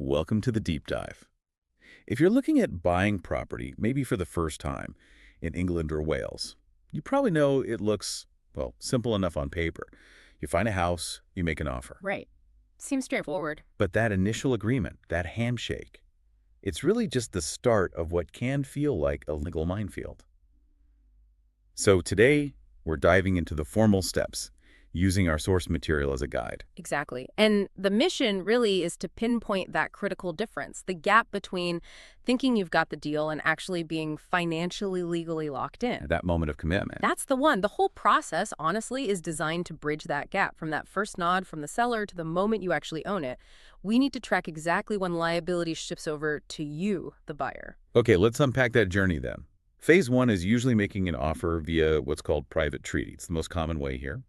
Welcome to the deep dive. If you're looking at buying property, maybe for the first time, in England or Wales, you probably know it looks, well, simple enough on paper. You find a house, you make an offer. Right. Seems straightforward. But that initial agreement, that handshake, it's really just the start of what can feel like a legal minefield. So today, we're diving into the formal steps, using our source material as a guide. Exactly. And the mission really is to pinpoint that critical difference, the gap between thinking you've got the deal and actually being financially legally locked in. That moment of commitment. That's the one. The whole process, honestly, is designed to bridge that gap from that first nod from the seller to the moment you actually own it. We need to track exactly when liability shifts over to you, the buyer. Okay, let's unpack that journey then. Phase one is usually making an offer via what's called private treaty. It's the most common way here.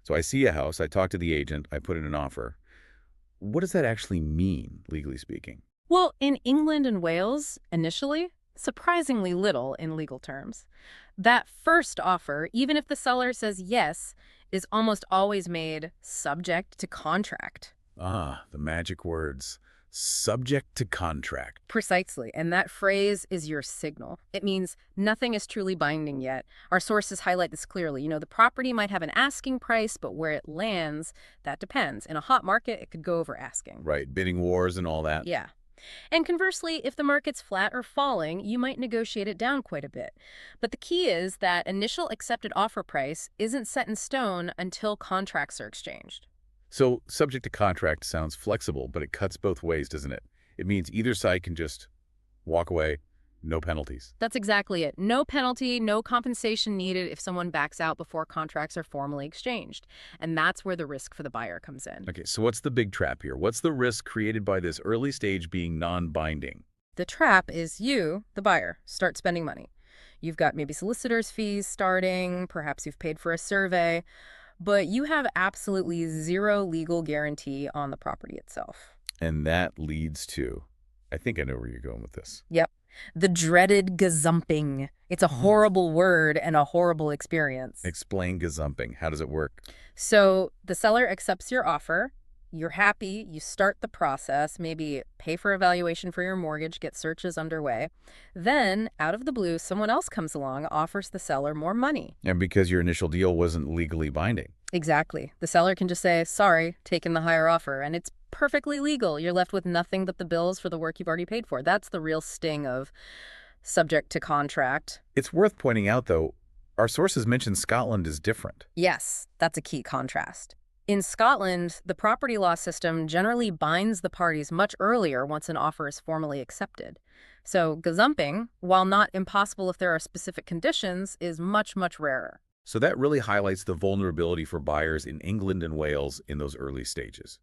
So I see a house, I talk to the agent, I put in an offer. What does that actually mean, legally speaking? Well, in England and Wales, initially, surprisingly little in legal terms. That first offer, even if the seller says yes, is almost always made subject to contract. Ah, the magic words. Subject to contract. Precisely, and that phrase is your signal. It means nothing is truly binding yet. Our sources highlight this clearly. The property might have an asking price, but where it lands, that depends. In a hot market, it could go over asking. Right, bidding wars and all that. Yeah. And conversely, if the market's flat or falling, you might negotiate it down quite a bit. But the key is that initial accepted offer price isn't set in stone until contracts are exchanged. So subject to contract sounds flexible, but it cuts both ways, doesn't it? It means either side can just walk away, no penalties. That's exactly it. No penalty, no compensation needed if someone backs out before contracts are formally exchanged. And that's where the risk for the buyer comes in. Okay, so what's the big trap here? What's the risk created by this early stage being non-binding? The trap is you, the buyer, start spending money. You've got maybe solicitor's fees starting, perhaps you've paid for a survey, but you have absolutely zero legal guarantee on the property itself. And that leads to, I think I know where you're going with this. Yep. The dreaded gazumping. It's a horrible word and a horrible experience. Explain gazumping. How does it work? So the seller accepts your offer. You're happy. You start the process, maybe pay for a valuation for your mortgage, get searches underway. Then, out of the blue, someone else comes along, offers the seller more money. And because your initial deal wasn't legally binding. Exactly. The seller can just say, sorry, taking the higher offer, and it's perfectly legal. You're left with nothing but the bills for the work you've already paid for. That's the real sting of subject to contract. It's worth pointing out, though, our sources mention Scotland is different. Yes, that's a key contrast. In Scotland, the property law system generally binds the parties much earlier once an offer is formally accepted. So gazumping, while not impossible if there are specific conditions, is much, much rarer. So that really highlights the vulnerability for buyers in England and Wales in those early stages.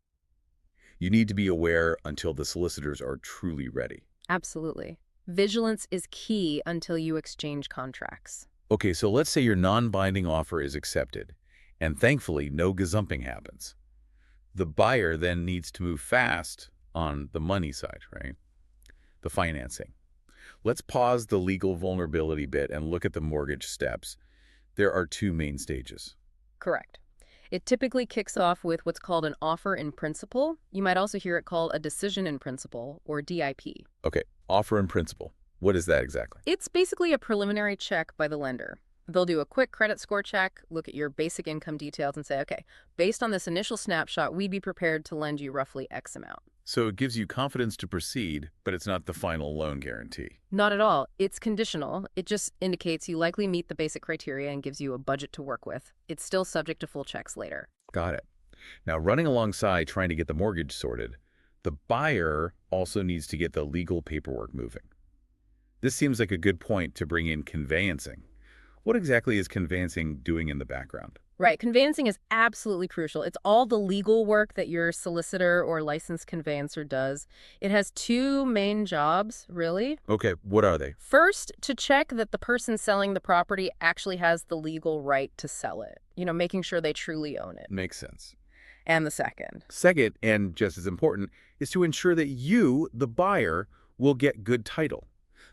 You need to be aware until the solicitors are truly ready. Absolutely. Vigilance is key until you exchange contracts. Okay, so let's say your non-binding offer is accepted, and thankfully no gazumping happens. The buyer then needs to move fast on the money side, right? The financing. Let's pause the legal vulnerability bit and look at the mortgage steps. There are two main stages. Correct. It typically kicks off with what's called an offer in principle. You might also hear it called a decision in principle, or DIP. Okay, offer in principle. What is that exactly? It's basically a preliminary check by the lender. They'll do a quick credit score check, look at your basic income details, and say, okay, based on this initial snapshot, we'd be prepared to lend you roughly X amount. So it gives you confidence to proceed, but it's not the final loan guarantee. Not at all. It's conditional. It just indicates you likely meet the basic criteria and gives you a budget to work with. It's still subject to full checks later. Got it. Now, running alongside trying to get the mortgage sorted, the buyer also needs to get the legal paperwork moving. This seems like a good point to bring in conveyancing. What exactly is conveyancing doing in the background? Right. Conveyancing is absolutely crucial. It's all the legal work that your solicitor or licensed conveyancer does. It has two main jobs, really. Okay, what are they? First, to check that the person selling the property actually has the legal right to sell it. Making sure they truly own it. Makes sense. And the second. Second, and just as important, is to ensure that you, the buyer, will get good title.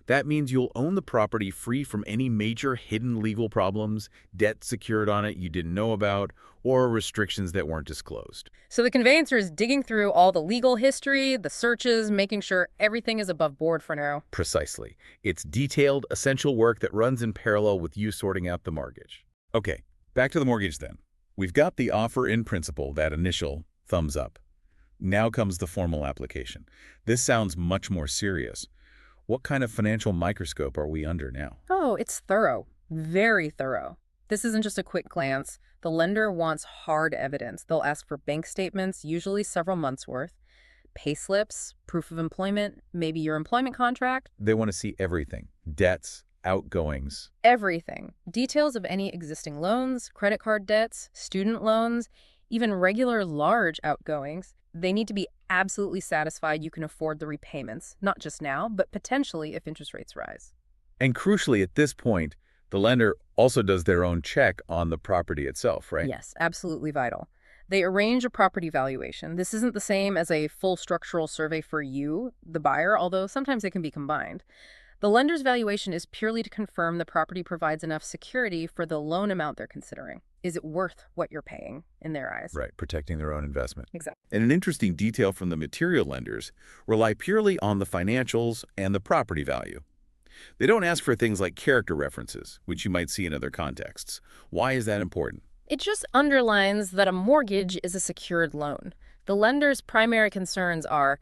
That means you'll own the property free from any major hidden legal problems, debt secured on it you didn't know about, or restrictions that weren't disclosed. So the conveyancer is digging through all the legal history, the searches, making sure everything is above board for now. Precisely. It's detailed, essential work that runs in parallel with you sorting out the mortgage. Okay, back to the mortgage then. We've got the offer in principle, that initial thumbs up. Now comes the formal application. This sounds much more serious. What kind of financial microscope are we under now? Oh, it's thorough. Very thorough. This isn't just a quick glance. The lender wants hard evidence. They'll ask for bank statements, usually several months' worth, pay slips, proof of employment, maybe your employment contract. They want to see everything. Debts, outgoings. Everything. Details of any existing loans, credit card debts, student loans, even regular large outgoings. They need to be absolutely satisfied you can afford the repayments, not just now, but potentially if interest rates rise. And crucially, at this point, the lender also does their own check on the property itself, right? Yes, absolutely vital. They arrange a property valuation. This isn't the same as a full structural survey for you, the buyer, although sometimes they can be combined. The lender's valuation is purely to confirm the property provides enough security for the loan amount they're considering. Is it worth what you're paying in their eyes? Right, protecting their own investment. Exactly. And an interesting detail from the material lenders rely purely on the financials and the property value. They don't ask for things like character references, which you might see in other contexts. Why is that important? It just underlines that a mortgage is a secured loan. The lender's primary concerns are,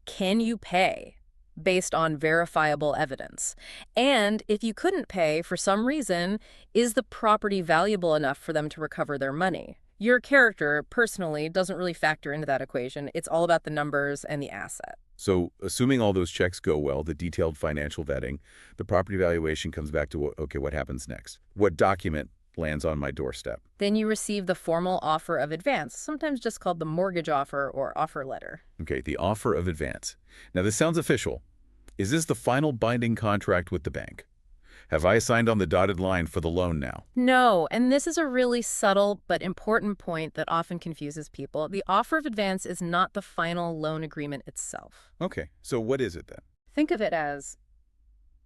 can you pay based on verifiable evidence? And if you couldn't pay for some reason, is the property valuable enough for them to recover their money? Your character, personally, doesn't really factor into that equation. It's all about the numbers and the asset. So, assuming all those checks go well, the detailed financial vetting, the property valuation comes back to, okay, what happens next? What document lands on my doorstep? Then you receive the formal offer of advance, sometimes just called the mortgage offer or offer letter. Okay, the offer of advance. Now, this sounds official. Is this the final binding contract with the bank? Have I signed on the dotted line for the loan now? No, and this is a really subtle but important point that often confuses people. The offer of advance is not the final loan agreement itself. Okay, so what is it then? Think of it as,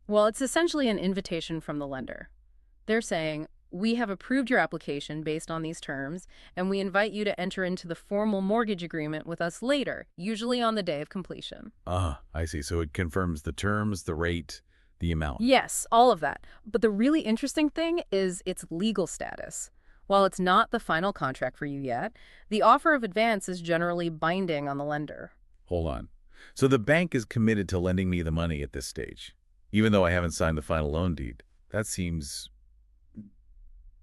well, it's essentially an invitation from the lender. They're saying, we have approved your application based on these terms, and we invite you to enter into the formal mortgage agreement with us later, usually on the day of completion. Ah, I see. So it confirms the terms, the rate, the amount. Yes, all of that. But the really interesting thing is its legal status. While it's not the final contract for you yet, the offer of advance is generally binding on the lender. Hold on. So the bank is committed to lending me the money at this stage, even though I haven't signed the final loan deed. That seems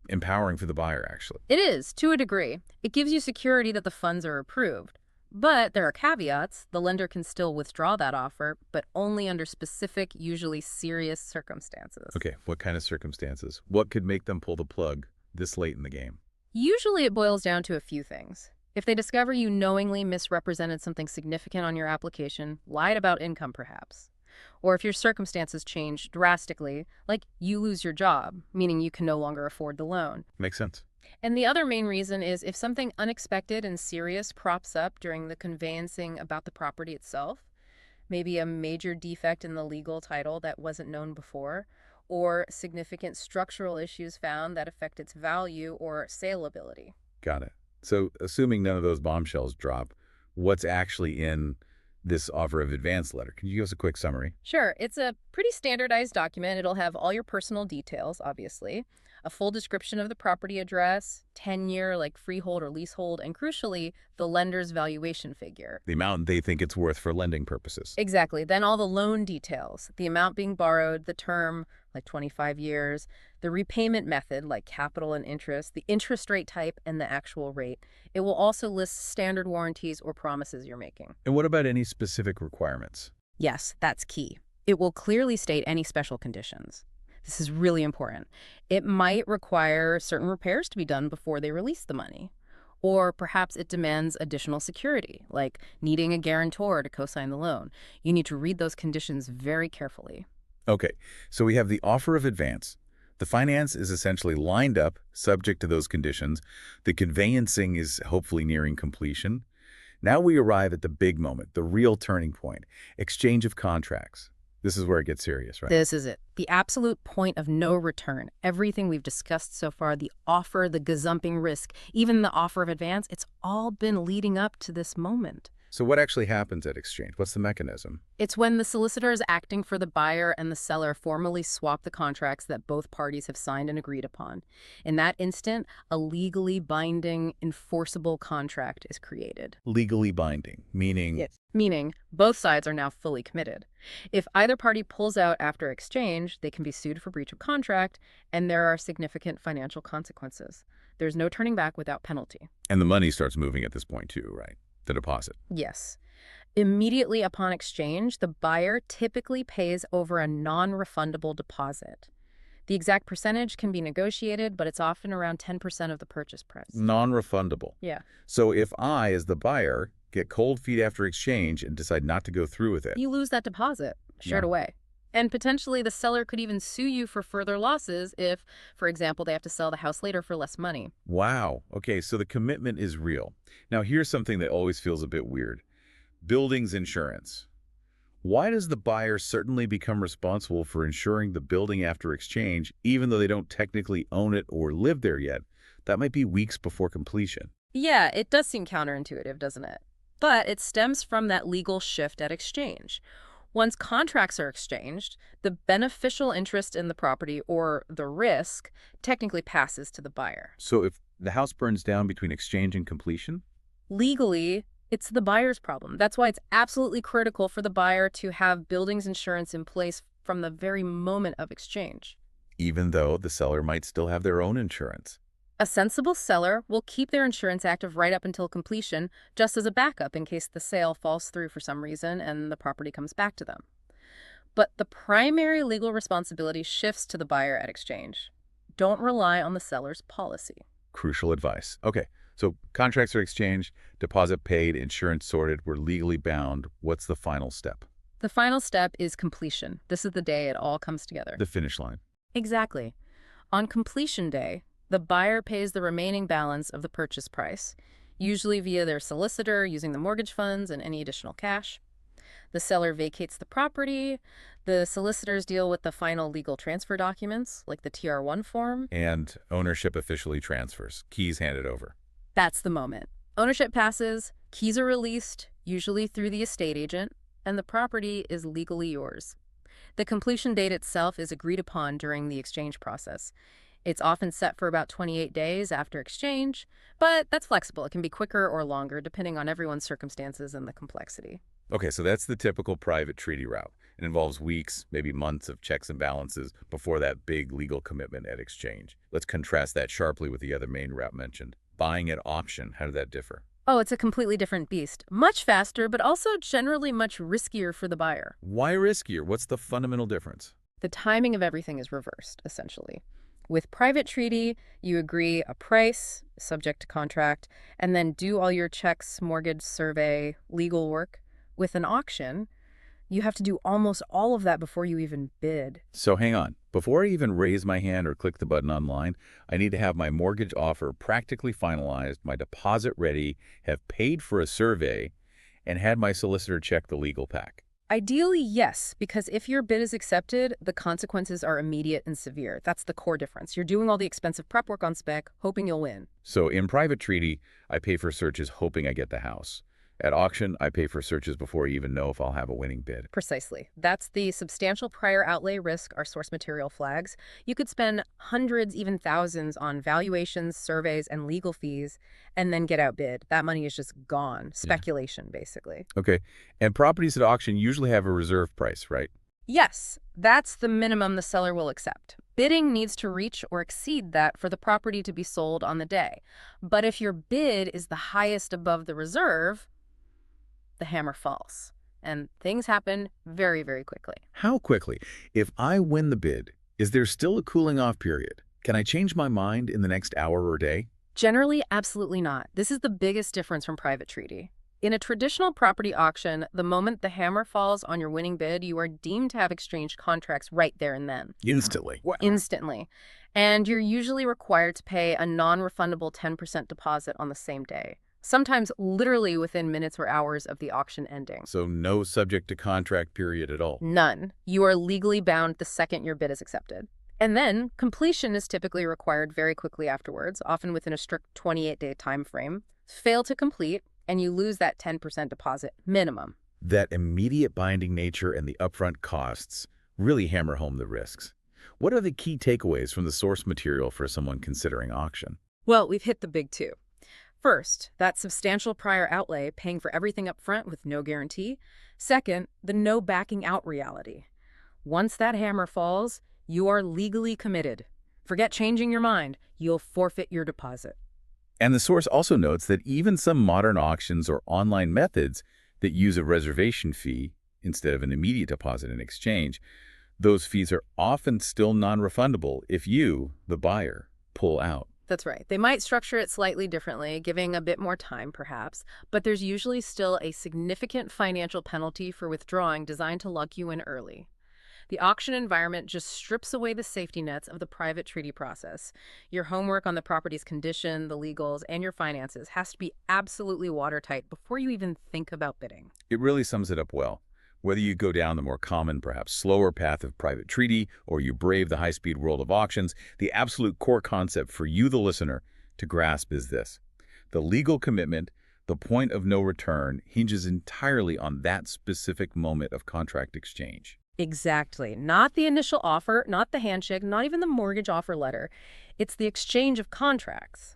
empowering for the buyer, actually. It is, to a degree. It gives you security that the funds are approved. But there are caveats. The lender can still withdraw that offer, but only under specific, usually serious circumstances. Okay, what kind of circumstances? What could make them pull the plug this late in the game? Usually it boils down to a few things. If they discover you knowingly misrepresented something significant on your application, lied about income perhaps, or if your circumstances change drastically, like you lose your job, meaning you can no longer afford the loan. Makes sense. And the other main reason is if something unexpected and serious props up during the conveyancing about the property itself, maybe a major defect in the legal title that wasn't known before, or significant structural issues found that affect its value or saleability. Got it. So assuming none of those bombshells drop, what's actually in this offer of advance letter? Can you give us a quick summary? Sure, it's a pretty standardized document. It'll have all your personal details, obviously, a full description of the property address, tenure, like freehold or leasehold, and crucially, the lender's valuation figure. The amount they think it's worth for lending purposes. Exactly. Then all the loan details, the amount being borrowed, the term, like 25 years, the repayment method, like capital and interest, the interest rate type, and the actual rate. It will also list standard warranties or promises you're making. And what about any specific requirements? Yes, that's key. It will clearly state any special conditions. This is really important. It might require certain repairs to be done before they release the money. Or perhaps it demands additional security, like needing a guarantor to co-sign the loan. You need to read those conditions very carefully. Okay, so we have the offer of advance. The finance is essentially lined up, subject to those conditions. The conveyancing is hopefully nearing completion. Now we arrive at the big moment, the real turning point, exchange of contracts. This is where it gets serious, right? This is it. The absolute point of no return. Everything we've discussed so far, the offer, the gazumping risk, even the offer of advance, it's all been leading up to this moment. So what actually happens at exchange? What's the mechanism? It's when the solicitors acting for the buyer and the seller formally swap the contracts that both parties have signed and agreed upon. In that instant, a legally binding, enforceable contract is created. Legally binding, meaning... Yes. Meaning, both sides are now fully committed. If either party pulls out after exchange, they can be sued for breach of contract, and there are significant financial consequences. There's no turning back without penalty. And the money starts moving at this point too, right? The deposit. Yes. Immediately upon exchange, the buyer typically pays over a non-refundable deposit. The exact percentage can be negotiated, but it's often around 10% of the purchase price. Non-refundable. Yeah. So if I, as the buyer, get cold feet after exchange and decide not to go through with it... You lose that deposit, shared away. And potentially the seller could even sue you for further losses if, for example, they have to sell the house later for less money. Wow. Okay, so the commitment is real. Now, here's something that always feels a bit weird. Buildings insurance. Why does the buyer certainly become responsible for insuring the building after exchange, even though they don't technically own it or live there yet? That might be weeks before completion. Yeah, it does seem counterintuitive, doesn't it? But it stems from that legal shift at exchange. Once contracts are exchanged, the beneficial interest in the property, or the risk, technically passes to the buyer. So if the house burns down between exchange and completion? Legally, it's the buyer's problem. That's why it's absolutely critical for the buyer to have buildings insurance in place from the very moment of exchange. Even though the seller might still have their own insurance. A sensible seller will keep their insurance active right up until completion, just as a backup in case the sale falls through for some reason and the property comes back to them. But the primary legal responsibility shifts to the buyer at exchange. Don't rely on the seller's policy. Crucial advice. Okay, so contracts are exchanged, deposit paid, insurance sorted, we're legally bound. What's the final step? The final step is completion. This is the day it all comes together. The finish line. Exactly. On completion day, the buyer pays the remaining balance of the purchase price, usually via their solicitor using the mortgage funds and any additional cash. The seller vacates the property. The solicitors deal with the final legal transfer documents, like the MTR1 form. And ownership officially transfers. Keys handed over. That's the moment. Ownership passes, keys are released, usually through the estate agent, and the property is legally yours. The completion date itself is agreed upon during the exchange process. It's often set for about 28 days after exchange, but that's flexible. It can be quicker or longer, depending on everyone's circumstances and the complexity. Okay, so that's the typical private treaty route. It involves weeks, maybe months of checks and balances before that big legal commitment at exchange. Let's contrast that sharply with the other main route mentioned. Buying at auction, how did that differ? Oh, it's a completely different beast. Much faster, but also generally much riskier for the buyer. Why riskier? What's the fundamental difference? The timing of everything is reversed, essentially. With private treaty, you agree a price, subject to contract, and then do all your checks, mortgage, survey, legal work. With an auction, you have to do almost all of that before you even bid. So hang on. Before I even raise my hand or click the button online, I need to have my mortgage offer practically finalized, my deposit ready, have paid for a survey, and had my solicitor check the legal pack. Ideally, yes, because if your bid is accepted, the consequences are immediate and severe. That's the core difference. You're doing all the expensive prep work on spec, hoping you'll win. So in private treaty, I pay for searches hoping I get the house. At auction, I pay for searches before I even know if I'll have a winning bid. Precisely. That's the substantial prior outlay risk our source material flags. You could spend hundreds, even thousands on valuations, surveys, and legal fees, and then get outbid. That money is just gone. Speculation, basically. Okay, and properties at auction usually have a reserve price, right? Yes, that's the minimum the seller will accept. Bidding needs to reach or exceed that for the property to be sold on the day. But if your bid is the highest above the reserve, the hammer falls. And things happen very, very quickly. How quickly? If I win the bid, is there still a cooling off period? Can I change my mind in the next hour or day? Generally, absolutely not. This is the biggest difference from private treaty. In a traditional property auction, the moment the hammer falls on your winning bid, you are deemed to have exchanged contracts right there and then. Instantly. Wow. Instantly. And you're usually required to pay a non-refundable 10% deposit on the same day. sometimes literally within minutes or hours of the auction ending. So no subject to contract period at all. None. You are legally bound the second your bid is accepted. And then completion is typically required very quickly afterwards, often within a strict 28-day time frame. Fail to complete, and you lose that 10% deposit minimum. That immediate binding nature and the upfront costs really hammer home the risks. What are the key takeaways from the source material for someone considering auction? Well, we've hit the big two. First, that substantial prior outlay, paying for everything up front with no guarantee. Second, the no backing out reality. Once that hammer falls, you are legally committed. Forget changing your mind. You'll forfeit your deposit. And the source also notes that even some modern auctions or online methods that use a reservation fee instead of an immediate deposit in exchange, those fees are often still non-refundable if you, the buyer, pull out. That's right. They might structure it slightly differently, giving a bit more time perhaps, but there's usually still a significant financial penalty for withdrawing designed to lock you in early. The auction environment just strips away the safety nets of the private treaty process. Your homework on the property's condition, the legals, and your finances has to be absolutely watertight before you even think about bidding. It really sums it up well. Whether you go down the more common, perhaps slower path of private treaty, or you brave the high-speed world of auctions, the absolute core concept for you, the listener, to grasp is this. The legal commitment, the point of no return, hinges entirely on that specific moment of contract exchange. Exactly. Not the initial offer, not the handshake, not even the mortgage offer letter. It's the exchange of contracts.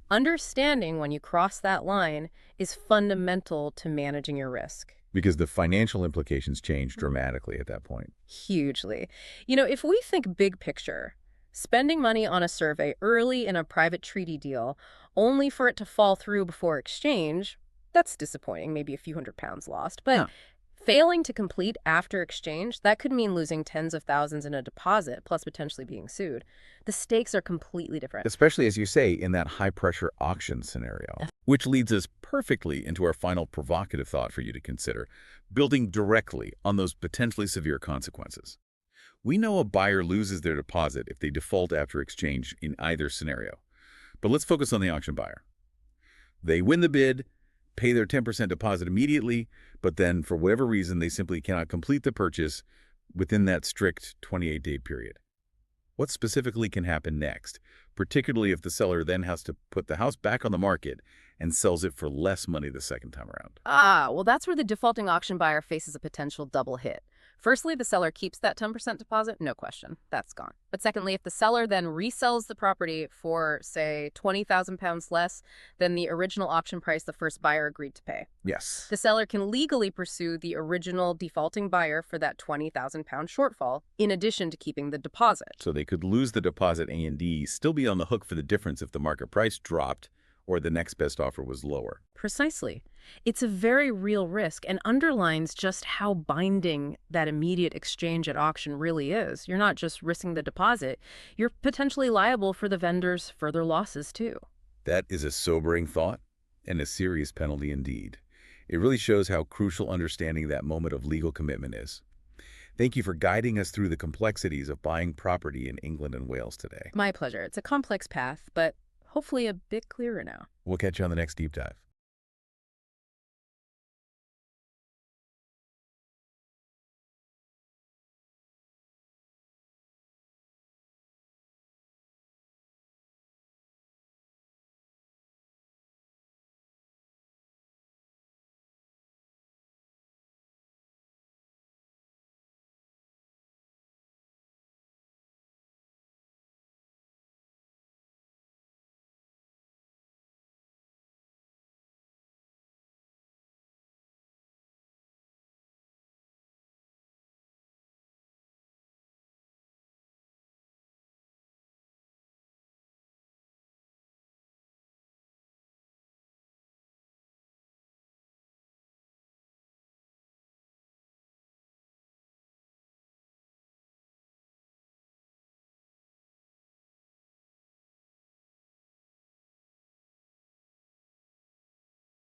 Understanding when you cross that line is fundamental to managing your risk. Because the financial implications change dramatically at that point. Hugely. If we think big picture, spending money on a survey early in a private treaty deal only for it to fall through before exchange, that's disappointing, maybe a few £100 lost. But Yeah. failing to complete after exchange, that could mean losing tens of thousands in a deposit, plus potentially being sued. The stakes are completely different. Especially, as you say, in that high-pressure auction scenario. Which leads us perfectly into our final provocative thought for you to consider, building directly on those potentially severe consequences. We know a buyer loses their deposit if they default after exchange in either scenario. But let's focus on the auction buyer. They win the bid, pay their 10% deposit immediately, but then for whatever reason, they simply cannot complete the purchase within that strict 28-day period. What specifically can happen next, particularly if the seller then has to put the house back on the market and sells it for less money the second time around? Well, that's where the defaulting auction buyer faces a potential double hit. Firstly, the seller keeps that 10% deposit, no question. That's gone. But secondly, if the seller then resells the property for, say, £20,000 less than the original auction price the first buyer agreed to pay, Yes. the seller can legally pursue the original defaulting buyer for that £20,000 shortfall, in addition to keeping the deposit. So they could lose the deposit A&D, still be on the hook for the difference if the market price dropped or the next best offer was lower. Precisely. It's a very real risk and underlines just how binding that immediate exchange at auction really is. You're not just risking the deposit, you're potentially liable for the vendor's further losses too. That is a sobering thought and a serious penalty indeed. It really shows how crucial understanding that moment of legal commitment is. Thank you for guiding us through the complexities of buying property in England and Wales today. My pleasure. It's a complex path, but hopefully a bit clearer now. We'll catch you on the next deep dive.